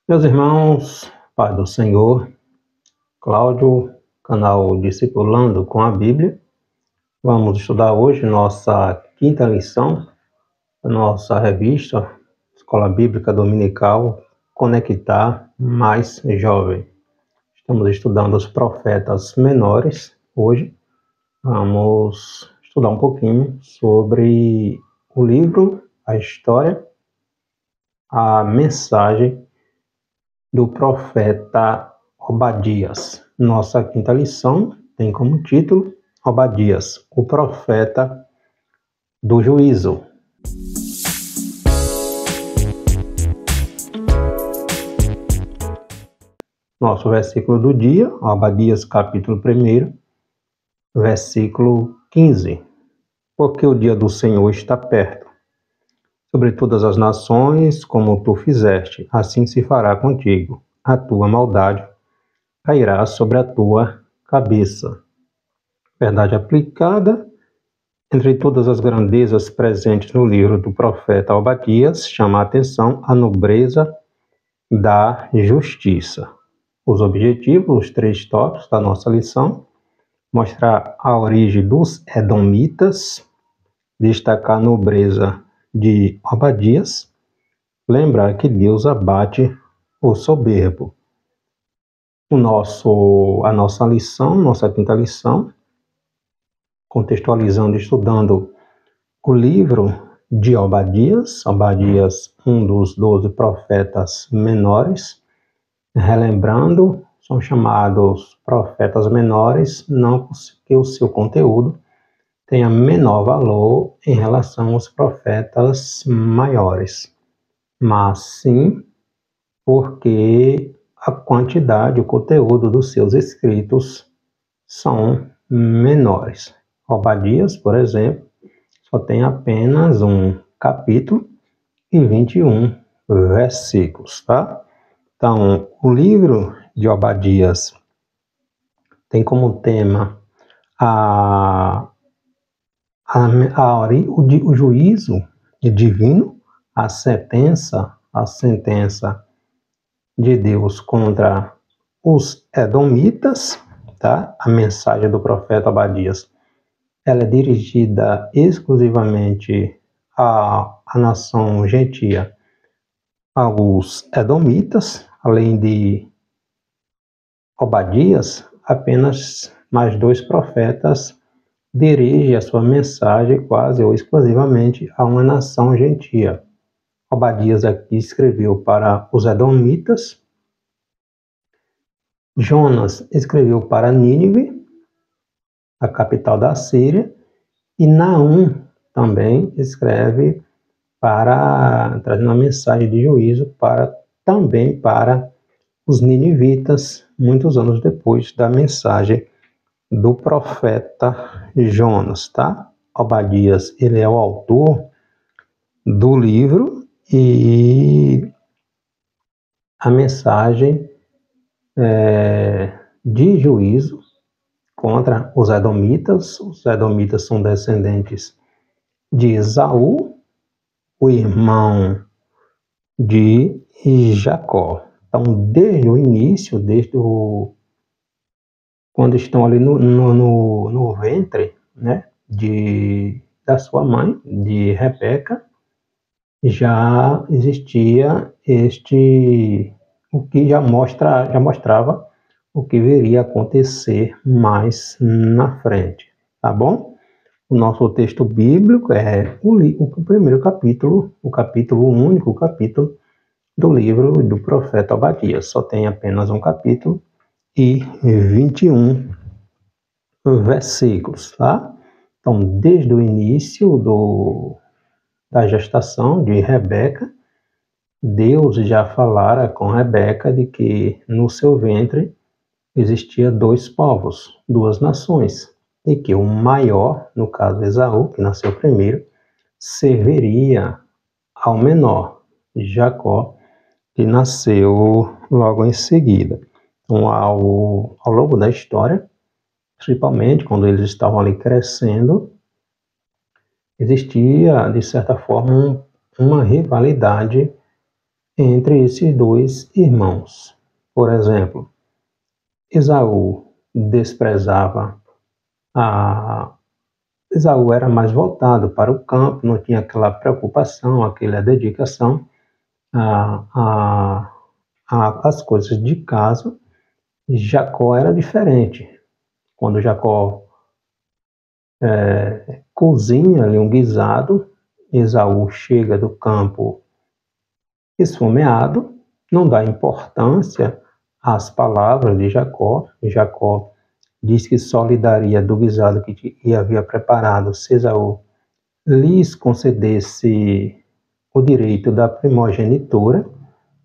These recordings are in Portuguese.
Meus irmãos, Pai do Senhor, Cláudio, canal Discipulando com a Bíblia. Vamos estudar hoje nossa quinta lição da nossa revista Escola Bíblica Dominical Conectar Mais Jovem. Estamos estudando os profetas menores. Hoje vamos estudar um pouquinho sobre o livro, a história, a mensagem do profeta Obadias. Nossa quinta lição tem como título Obadias, o profeta do juízo. Nosso versículo do dia, Obadias capítulo 1, versículo 15. Porque o dia do Senhor está perto. Sobre todas as nações, como tu fizeste, assim se fará contigo. A tua maldade cairá sobre a tua cabeça. Verdade aplicada. Entre todas as grandezas presentes no livro do profeta Obadias, chama a atenção a nobreza da justiça. Os objetivos, os 3 tópicos da nossa lição: mostrar a origem dos edomitas, destacar a nobreza de Obadias, lembrar que Deus abate o soberbo. A nossa lição, nossa quinta lição, contextualizando, estudando o livro de Obadias, um dos 12 profetas menores. Relembrando, são chamados profetas menores, não porque o seu conteúdo tenha menor valor em relação aos profetas maiores, mas sim porque a quantidade, o conteúdo dos seus escritos são menores. Obadias, por exemplo, só tem apenas um capítulo e 21 versículos, tá? Então, o livro de Obadias tem como tema o juízo divino, a sentença de Deus contra os edomitas, tá? A mensagem do profeta Obadias, ela é dirigida exclusivamente à nação gentia, aos edomitas. Além de Obadias, apenas mais 2 profetas dirigem a sua mensagem quase ou exclusivamente a uma nação gentia. Obadias aqui escreveu para os edomitas, Jonas escreveu para Nínive, a capital da Síria, e Naum também escreve trazendo uma mensagem de juízo também para os ninivitas, muitos anos depois da mensagem do profeta Jonas, tá? Obadias, ele é o autor do livro e a mensagem de juízo contra os edomitas. Os edomitas são descendentes de Esaú, o irmão de Jacó. Então, desde o início, quando estão ali no ventre, né, da sua mãe, de Rebeca, já existia o que já mostrava o que viria a acontecer mais na frente, tá bom? O nosso texto bíblico é o primeiro capítulo, o único capítulo do livro do profeta Obadias. Só tem apenas um capítulo e 21 versículos, tá? Então, desde o início da gestação de Rebeca, Deus já falara com Rebeca de que no seu ventre existia 2 povos, 2 nações, e que o maior, no caso Esaú, que nasceu primeiro, serviria ao menor, Jacó, que nasceu logo em seguida. Então, ao longo da história, principalmente quando eles estavam ali crescendo, existia, de certa forma, uma rivalidade entre esses dois irmãos. Por exemplo, Esaú desprezava a Esaú era mais voltado para o campo, não tinha aquela preocupação, aquela dedicação às coisas de casa. Jacó era diferente. Quando Jacó cozinha ali um guisado, Esaú chega do campo esfomeado, não dá importância às palavras de Jacó. Jacó diz que só lhe daria do guisado que havia preparado se Esaú lhes concedesse o direito da primogenitura.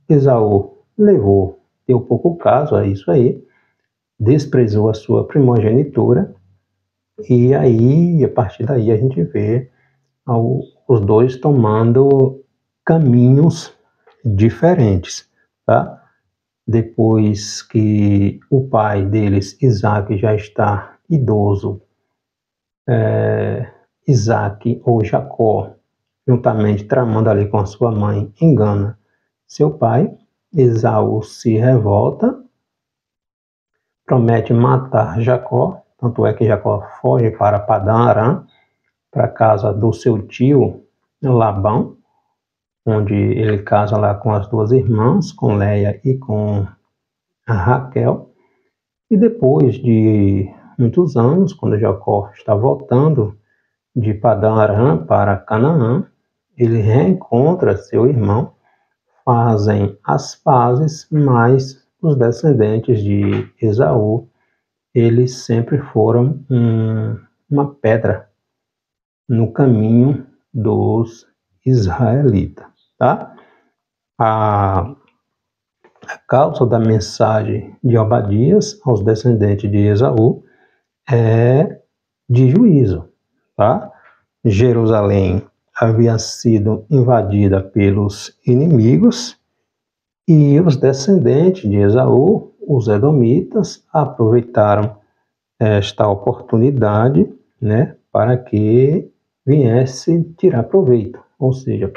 Esaú deu pouco caso a isso aí, desprezou a sua primogenitura, e aí, a partir daí, a gente vê os dois tomando caminhos diferentes, tá? Depois que o pai deles, Isaac, já está idoso, Isaac ou Jacó, juntamente tramando ali com a sua mãe, engana seu pai. Esaú se revolta, promete matar Jacó, tanto é que Jacó foge para Padã Arã, para a casa do seu tio Labão, onde ele casa lá com as duas irmãs, com Leia e com a Raquel. E depois de muitos anos, quando Jacó está voltando de Padã Arã para Canaã, ele reencontra seu irmão, fazem as pazes, mas os descendentes de Esaú, eles sempre foram uma pedra no caminho dos israelitas, tá? A causa da mensagem de Obadias aos descendentes de Esaú é de juízo, tá? Jerusalém havia sido invadida pelos inimigos e os descendentes de Esaú, os edomitas, aproveitaram esta oportunidade, né, para que viesse tirar proveito, ou seja,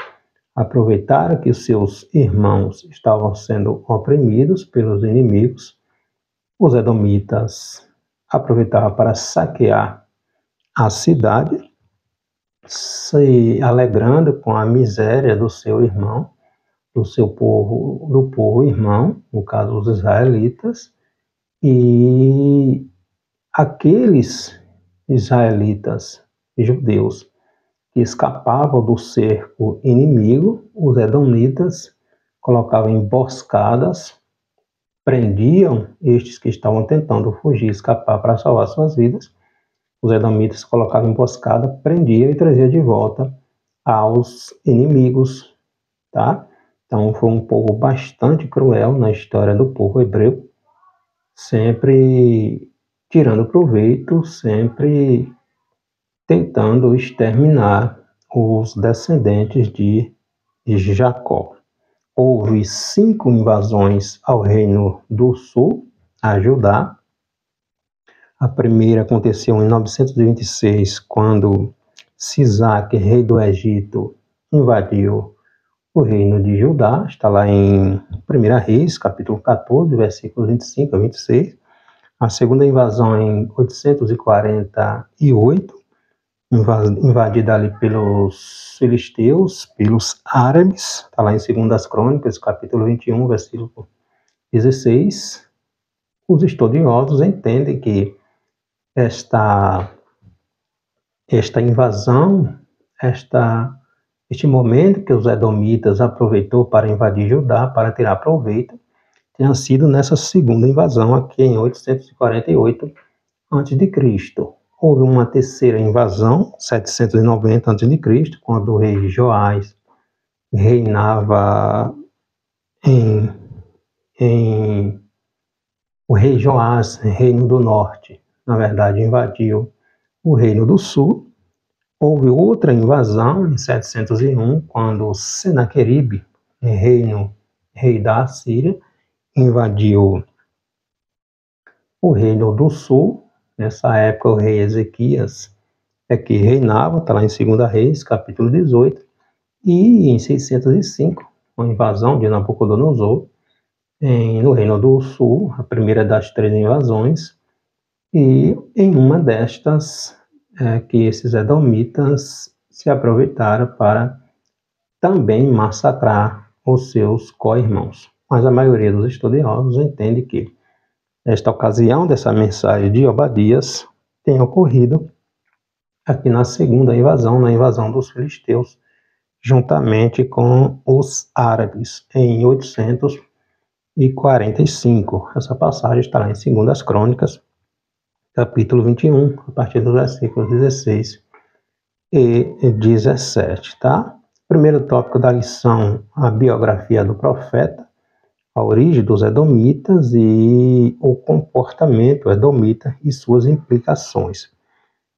aproveitaram que os seus irmãos estavam sendo oprimidos pelos inimigos. Os edomitas aproveitavam para saquear a cidade, se alegrando com a miséria do seu irmão, do povo irmão, no caso os israelitas, e aqueles israelitas judeus que escapavam do cerco inimigo, os edomitas colocavam emboscadas, prendiam estes que estavam tentando fugir, escapar para salvar suas vidas. Os edomitas colocavam emboscada, prendiam e traziam de volta aos inimigos, tá? Então foi um povo bastante cruel na história do povo hebreu, sempre tirando proveito, sempre tentando exterminar os descendentes de Jacó. Houve 5 invasões ao Reino do Sul, a Judá. A primeira aconteceu em 926, quando Sisaque, rei do Egito, invadiu o reino de Judá. Está lá em 1 Reis, capítulo 14, versículos 25 a 26. A segunda invasão em 848, invadida ali pelos filisteus, pelos árabes. Está lá em 2 Crônicas, capítulo 21, versículo 16. Os estudiosos entendem que esta invasão, este momento que os edomitas aproveitou para invadir Judá, para tirar proveito, tenha sido nessa segunda invasão aqui em 848 a.C. Houve uma terceira invasão, 790 a.C., quando o rei Joás reinava o rei Joás, reino do norte, na verdade invadiu o reino do sul. Houve outra invasão em 701, quando Senaqueribe, rei da Assíria, invadiu o reino do sul. Nessa época o rei Ezequias é que reinava, está lá em 2 Reis, capítulo 18, e em 605 uma invasão de Nabucodonosor no Reino do Sul, a primeira das 3 invasões, e em uma destas que esses edomitas se aproveitaram para também massacrar os seus co-irmãos. Mas a maioria dos estudiosos entende que esta ocasião dessa mensagem de Obadias tem ocorrido aqui na segunda invasão, na invasão dos filisteus, juntamente com os árabes, em 845. Essa passagem está lá em 2 Crônicas, capítulo 21, a partir dos versículos 16 e 17, tá? Primeiro tópico da lição, a biografia do profeta, a origem dos edomitas e o comportamento edomita e suas implicações.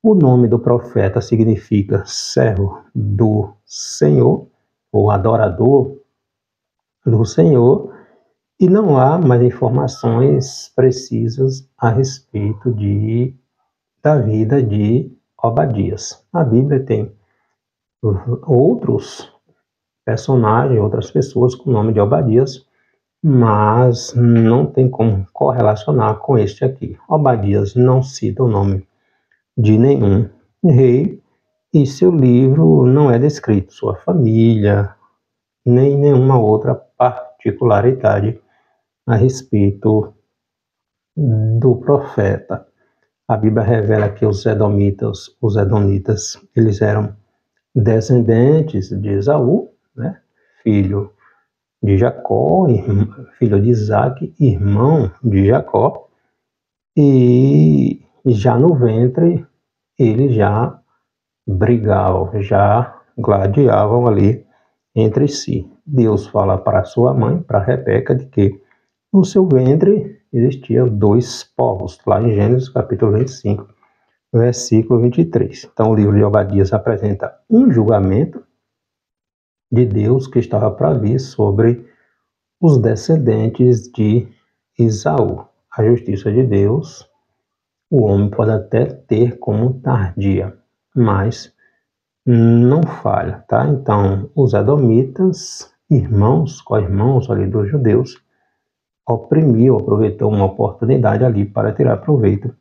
O nome do profeta significa servo do Senhor, ou adorador do Senhor, e não há mais informações precisas a respeito da vida de Obadias. A Bíblia tem outros personagens, outras pessoas com o nome de Obadias, mas não tem como correlacionar com este aqui. Obadias não cita o nome de nenhum rei e seu livro não é descrito sua família, nem nenhuma outra particularidade a respeito do profeta. A Bíblia revela que os edomitas, eles eram descendentes de Esaú, né? Filho de Jacó, filho de Isaac, irmão de Jacó, e já no ventre eles já brigavam, já gladiavam ali entre si. Deus fala para sua mãe, para Rebeca, de que no seu ventre existiam 2 povos, lá em Gênesis capítulo 25, versículo 23. Então o livro de Obadias apresenta um julgamento de Deus que estava para vir sobre os descendentes de Esaú. A justiça de Deus, o homem pode até ter como tardia, mas não falha, tá? Então, os edomitas, co-irmãos ali dos judeus, aproveitou uma oportunidade ali para tirar proveito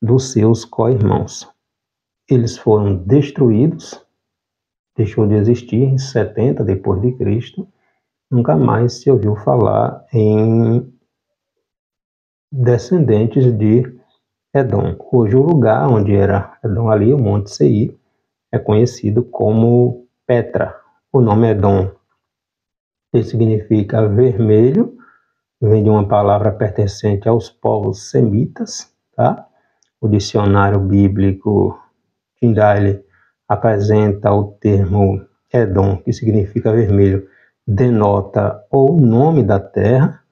dos seus co-irmãos. Eles foram destruídos, deixou de existir em 70 depois de Cristo. Nunca mais se ouviu falar em descendentes de Edom. Hoje o lugar onde era Edom ali, o Monte Seir, é conhecido como Petra. O nome Edom, que significa vermelho, vem de uma palavra pertencente aos povos semitas, tá? O dicionário bíblico Tyndale apresenta o termo Edom, que significa vermelho, denota ou o nome da terra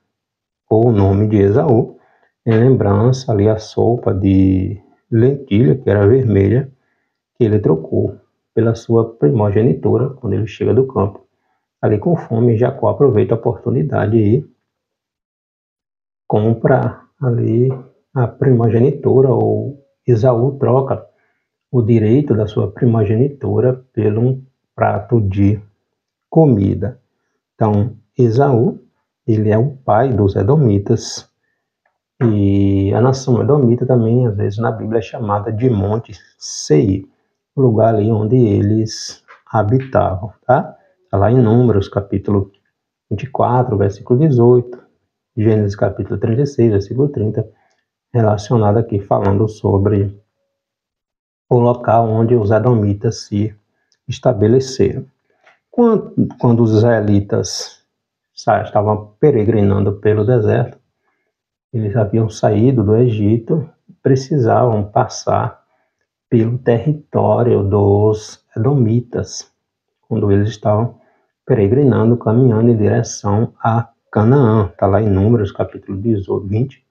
ou o nome de Esaú, em lembrança ali a sopa de lentilha, que era vermelha, que ele trocou pela sua primogenitura quando ele chega do campo. Ali com fome, Jacó aproveita a oportunidade e compra ali a primogenitura, ou Esaú troca o direito da sua primogenitura por um prato de comida. Então, Esaú, ele é o pai dos edomitas, e a nação edomita também, às vezes, na Bíblia é chamada de Monte Seir, o lugar ali onde eles habitavam, tá? Está lá em Números, capítulo 24, versículo 18, Gênesis, capítulo 36, versículo 30, relacionado aqui, falando sobre o local onde os edomitas se estabeleceram. Quando os israelitas estavam peregrinando pelo deserto, eles haviam saído do Egito, precisavam passar pelo território dos edomitas, quando eles estavam peregrinando, caminhando em direção a Canaã. Está lá em Números, capítulo 20,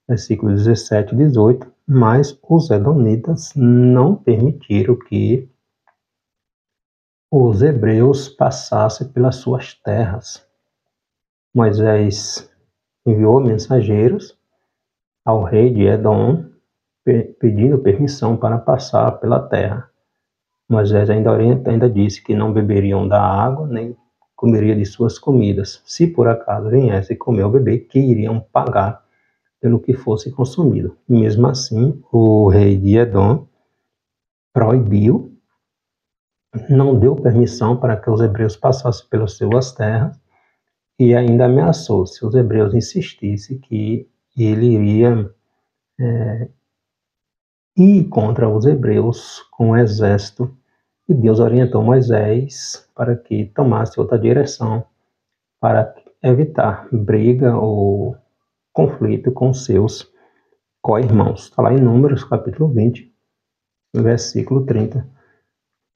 versículos 17 e 18. Mas os edomitas não permitiram que os hebreus passassem pelas suas terras. Moisés enviou mensageiros ao rei de Edom, pedindo permissão para passar pela terra. Moisés ainda disse que não beberiam da água, nem comeria de suas comidas. Se por acaso viesse comer ou beber, que iriam pagar pelo que fosse consumido. Mesmo assim, o rei de Edom proibiu, não deu permissão para que os hebreus passassem pelas suas terras e ainda ameaçou, se os hebreus insistissem, que ele iria ir contra os hebreus com o exército. E Deus orientou Moisés para que tomasse outra direção para evitar briga ou conflito com seus co-irmãos. Está lá em Números, capítulo 20, versículo 30.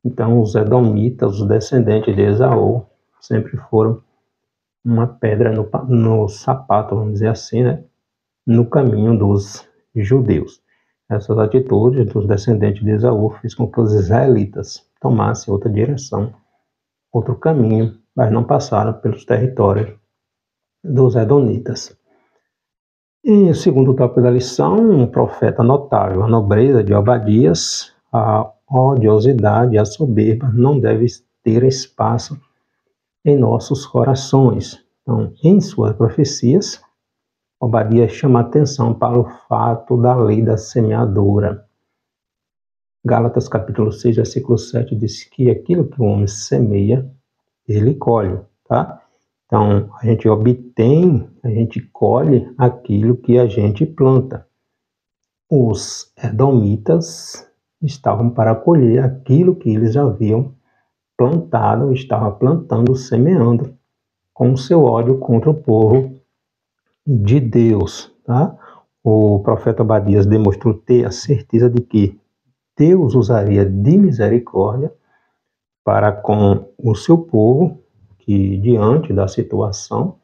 Então, os edomitas, os descendentes de Esaú, sempre foram uma pedra no sapato, vamos dizer assim, né? No caminho dos judeus. Essas atitudes dos descendentes de Esaú fez com que os israelitas tomassem outra direção, outro caminho, mas não passaram pelos territórios dos edomitas. E o segundo tópico da lição, um profeta notável, a nobreza de Obadias, a odiosidade, a soberba não deve ter espaço em nossos corações. Então, em suas profecias, Obadias chama atenção para o fato da lei da semeadura. Gálatas capítulo 6, versículo 7 diz que aquilo que o homem semeia, ele colhe, tá? Então, a gente obtém, a gente colhe aquilo que a gente planta. Os edomitas estavam para colher aquilo que eles haviam plantado, estavam plantando, semeando, com o seu ódio contra o povo de Deus, tá? O profeta Obadias demonstrou ter a certeza de que Deus usaria de misericórdia para com o seu povo, que diante da situação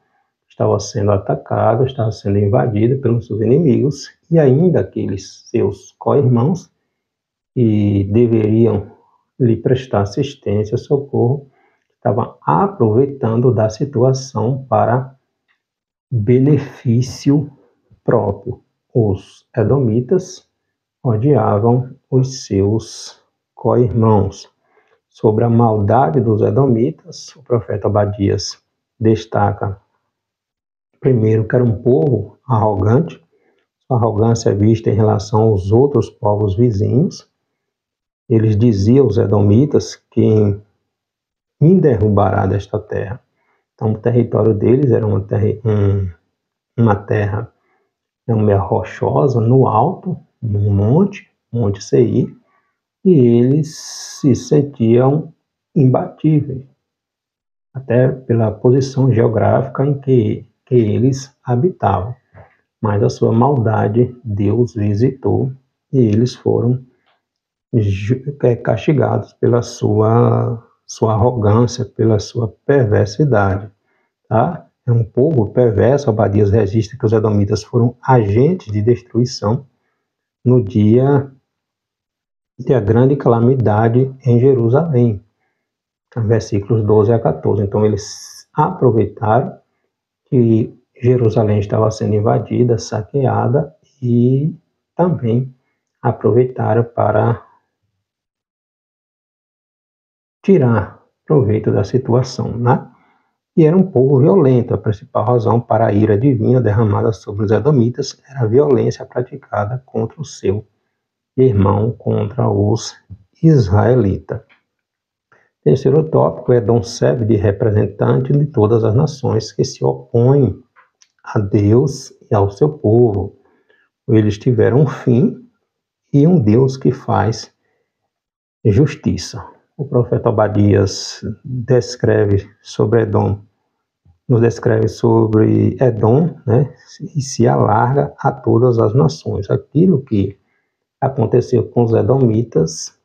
estava sendo atacado, estava sendo invadido pelos seus inimigos, e ainda aqueles seus co-irmãos que deveriam lhe prestar assistência, socorro, estavam aproveitando da situação para benefício próprio. Os edomitas odiavam os seus co-irmãos. Sobre a maldade dos edomitas, o profeta Obadias destaca, primeiro, que era um povo arrogante. Sua arrogância é vista em relação aos outros povos vizinhos. Eles diziam aos edomitas que me derrubará desta terra. Então, o território deles era uma terra meio rochosa, no alto, num Monte Seir, e eles se sentiam imbatíveis, até pela posição geográfica em que eles habitavam. Mas a sua maldade Deus visitou e eles foram castigados pela sua arrogância, pela sua perversidade. Tá? É um povo perverso. Obadias registra que os edomitas foram agentes de destruição no dia da grande calamidade em Jerusalém, versículos 12 a 14. Então, eles aproveitaram que Jerusalém estava sendo invadida, saqueada, e também aproveitaram para tirar proveito da situação, né? E era um povo violento. A principal razão para a ira divina derramada sobre os edomitas era a violência praticada contra o seu irmão, contra os israelitas. Terceiro tópico, Edom serve de representante de todas as nações que se opõem a Deus e ao seu povo. Eles tiveram um fim e um Deus que faz justiça. O profeta Obadias descreve sobre Edom, nos descreve sobre Edom, né, e se alarga a todas as nações. Aquilo que aconteceu com os edomitas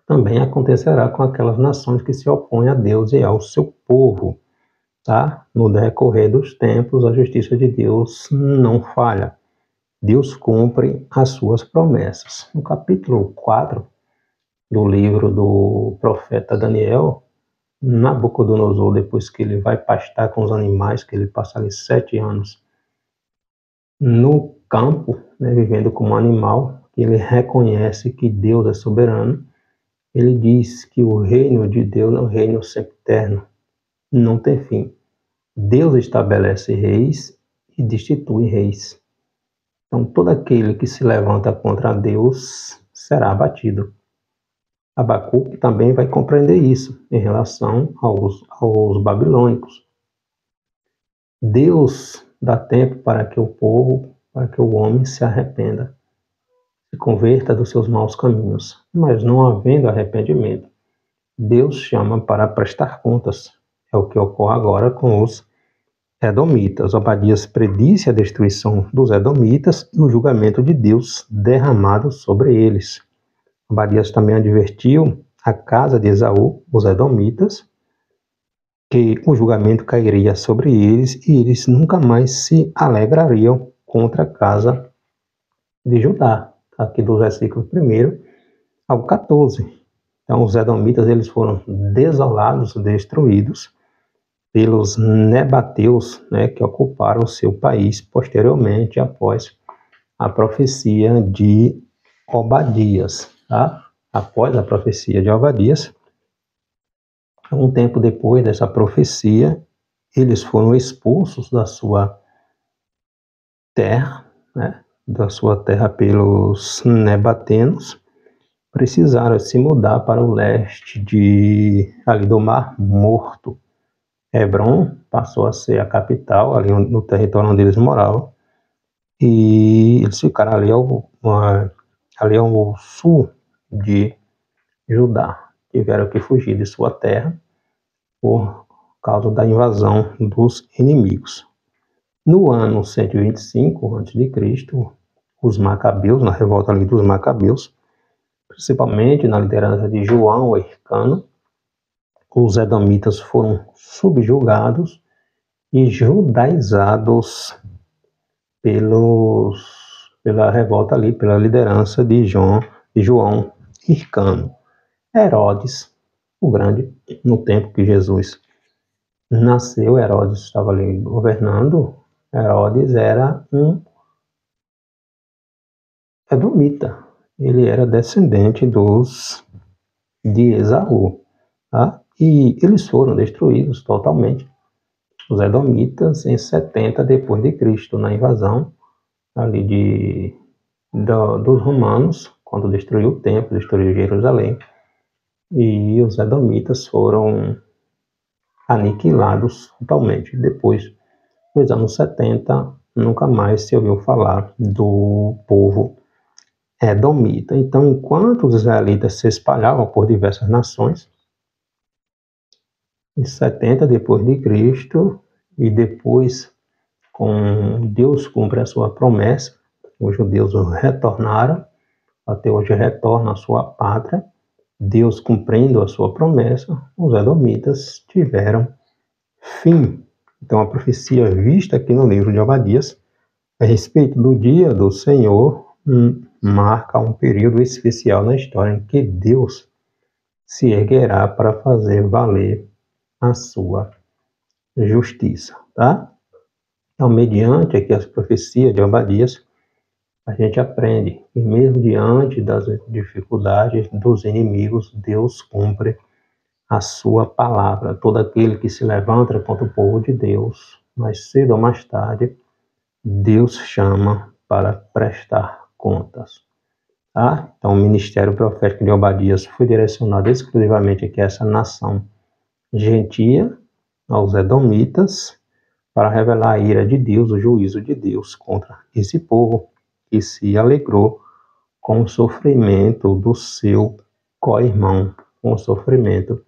também acontecerá com aquelas nações que se opõem a Deus e ao seu povo. Tá? No decorrer dos tempos, a justiça de Deus não falha. Deus cumpre as suas promessas. No capítulo 4 do livro do profeta Daniel, Nabucodonosor, depois que ele vai pastar com os animais, que ele passa ali 7 anos no campo, né, vivendo como animal, ele reconhece que Deus é soberano. Ele diz que o reino de Deus é um reino sempiterno. não tem fim. Deus estabelece reis e destitui reis. Então, todo aquele que se levanta contra Deus será abatido. Abacuque também vai compreender isso em relação aos babilônicos. Deus dá tempo para que o povo, para que o homem se arrependa, se converta dos seus maus caminhos, mas não havendo arrependimento, Deus chama para prestar contas. É o que ocorre agora com os Edomitas. Obadias predisse a destruição dos Edomitas e o julgamento de Deus derramado sobre eles. Obadias também advertiu a casa de Esaú, os Edomitas, que o julgamento cairia sobre eles e eles nunca mais se alegrariam contra a casa de Judá. Aqui do versículo 1 ao 14. Então, os Edomitas eles foram desolados, destruídos pelos Nebateus, que ocuparam o seu país posteriormente após a profecia de Obadias. Tá? Após a profecia de Obadias, um tempo depois dessa profecia, eles foram expulsos da sua terra, pelos nebatenos, precisaram se mudar para o leste ali do Mar Morto. Hebrom passou a ser a capital, ali no território onde eles moravam, e eles ficaram ali ao sul de Judá. Tiveram que fugir de sua terra por causa da invasão dos inimigos. No ano 125 a.C., os Macabeus, na revolta ali dos Macabeus, principalmente na liderança de João o Hircano, os Edomitas foram subjugados e judaizados pela revolta ali, pela liderança de João Hircano. Herodes, o Grande, no tempo que Jesus nasceu, Herodes estava ali governando. Herodes era um edomita. Ele era descendente de Esaú. Tá? E eles foram destruídos totalmente, os edomitas, em 70 depois de Cristo, na invasão ali dos romanos, quando destruiu o templo, destruiu Jerusalém. E os edomitas foram aniquilados totalmente. Depois, nos anos 70, nunca mais se ouviu falar do povo edomita. Então, enquanto os israelitas se espalhavam por diversas nações, em 70 depois de Cristo, e depois, com Deus cumpre a sua promessa, os judeus retornaram, até hoje retornam à sua pátria. Deus cumprindo a sua promessa, os edomitas tiveram fim. Então, a profecia vista aqui no livro de Obadias a respeito do dia do Senhor marca um período especial na história em que Deus se erguerá para fazer valer a sua justiça, tá? Então, mediante aqui as profecias de Obadias, a gente aprende que mesmo diante das dificuldades dos inimigos, Deus cumpre a sua palavra. Todo aquele que se levanta contra o povo de Deus, mais cedo ou mais tarde, Deus chama para prestar contas. Tá? Então, o ministério profético de Obadias foi direcionado exclusivamente aqui a essa nação gentia, aos edomitas, para revelar a ira de Deus, o juízo de Deus contra esse povo que se alegrou com o sofrimento do seu co-irmão, com o sofrimento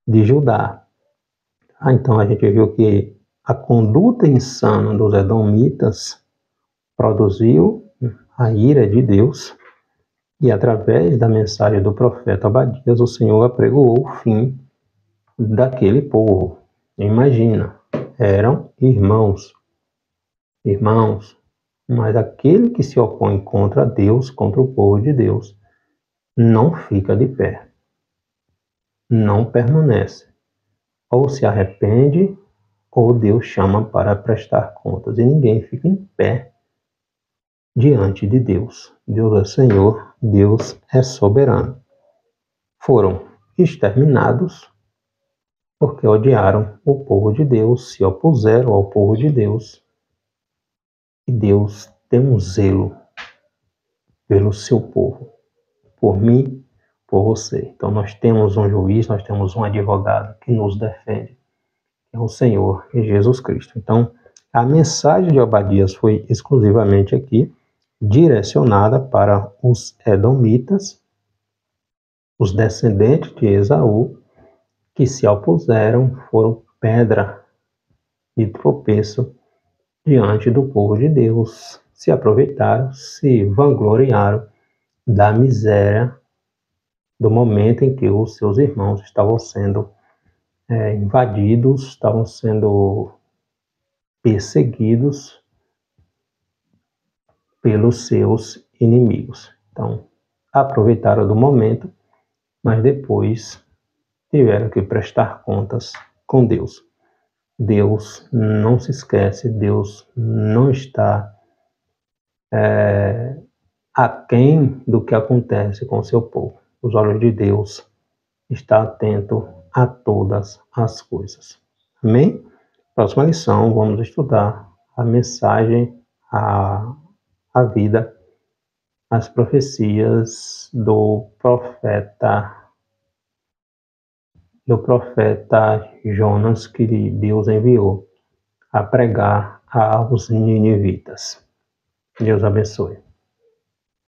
de Judá. Então a gente viu que a conduta insana dos edomitas produziu a ira de Deus, e através da mensagem do profeta Obadias, o Senhor apregoou o fim daquele povo. Imagina, eram irmãos, mas aquele que se opõe contra Deus, contra o povo de Deus, não fica de pé, não permanece. Ou se arrepende, ou Deus chama para prestar contas, e ninguém fica em pé diante de Deus. Deus é Senhor, Deus é soberano. Foram exterminados porque odiaram o povo de Deus, se opuseram ao povo de Deus. E Deus tem um zelo pelo seu povo, por mim, por você. Então nós temos um juiz, nós temos um advogado que nos defende, que é o Senhor Jesus Cristo. Então a mensagem de Obadias foi exclusivamente aqui direcionada para os edomitas, os descendentes de Esaú, que se opuseram, foram pedra de tropeço diante do povo de Deus, se aproveitaram, se vangloriaram da miséria do momento em que os seus irmãos estavam sendo invadidos, estavam sendo perseguidos pelos seus inimigos. Então, aproveitaram do momento, mas depois tiveram que prestar contas com Deus. Deus não se esquece, Deus não está aquém do que acontece com o seu povo. Os olhos de Deus estão atentos a todas as coisas. Amém? Próxima lição, vamos estudar a mensagem, a vida, as profecias do profeta Jonas, que Deus enviou a pregar aos ninivitas. Deus abençoe.